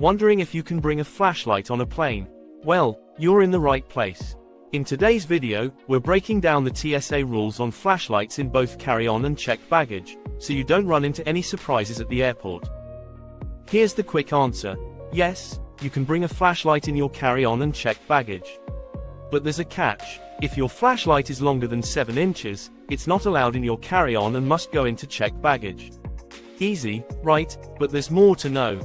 Wondering if you can bring a flashlight on a plane? Well, you're in the right place. In today's video, we're breaking down the TSA rules on flashlights in both carry-on and checked baggage, so you don't run into any surprises at the airport. Here's the quick answer. Yes, you can bring a flashlight in your carry-on and checked baggage. But there's a catch. If your flashlight is longer than 7 inches, it's not allowed in your carry-on and must go into checked baggage. Easy, right? But there's more to know.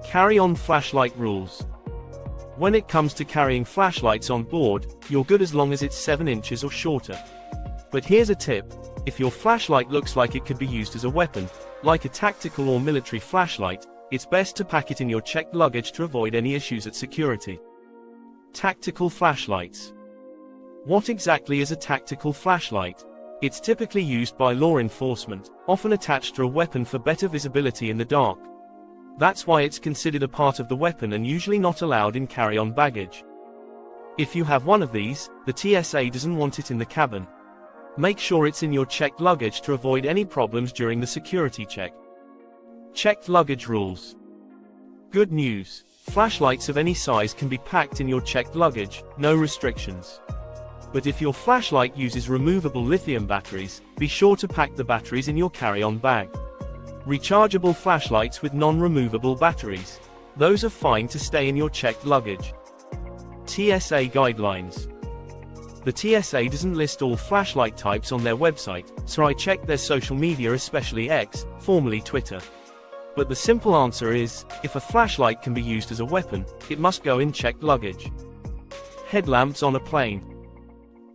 Carry-on flashlight rules. When it comes to carrying flashlights on board, you're good as long as it's 7 inches or shorter. But here's a tip. If your flashlight looks like it could be used as a weapon, like a tactical or military flashlight, it's best to pack it in your checked luggage to avoid any issues at security. Tactical flashlights. What exactly is a tactical flashlight? It's typically used by law enforcement, often attached to a weapon for better visibility in the dark. That's why it's considered a part of the weapon and usually not allowed in carry-on baggage. If you have one of these, the TSA doesn't want it in the cabin. Make sure it's in your checked luggage to avoid any problems during the security check. Checked luggage rules. Good news. Flashlights of any size can be packed in your checked luggage, no restrictions. But if your flashlight uses removable lithium batteries, be sure to pack the batteries in your carry-on bag. Rechargeable flashlights with non-removable batteries. Those are fine to stay in your checked luggage. TSA Guidelines. The TSA doesn't list all flashlight types on their website, so I checked their social media, especially X, formerly Twitter. But the simple answer is, if a flashlight can be used as a weapon, it must go in checked luggage. Headlamps on a plane.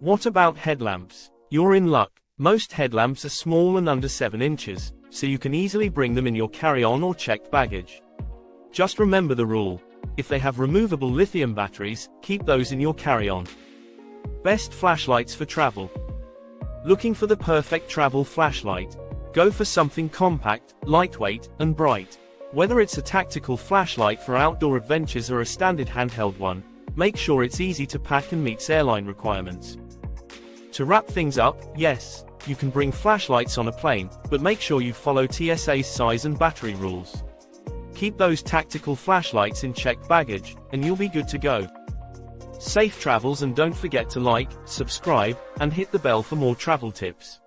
What about headlamps? You're in luck. Most headlamps are small and under 7 inches, so you can easily bring them in your carry-on or checked baggage. Just remember the rule. If they have removable lithium batteries, keep those in your carry-on. Best flashlights for travel. Looking for the perfect travel flashlight? Go for something compact, lightweight, and bright. Whether it's a tactical flashlight for outdoor adventures or a standard handheld one, make sure it's easy to pack and meets airline requirements. To wrap things up, yes, you can bring flashlights on a plane, but make sure you follow TSA's size and battery rules. Keep those tactical flashlights in checked baggage, and you'll be good to go. Safe travels, and don't forget to like, subscribe, and hit the bell for more travel tips.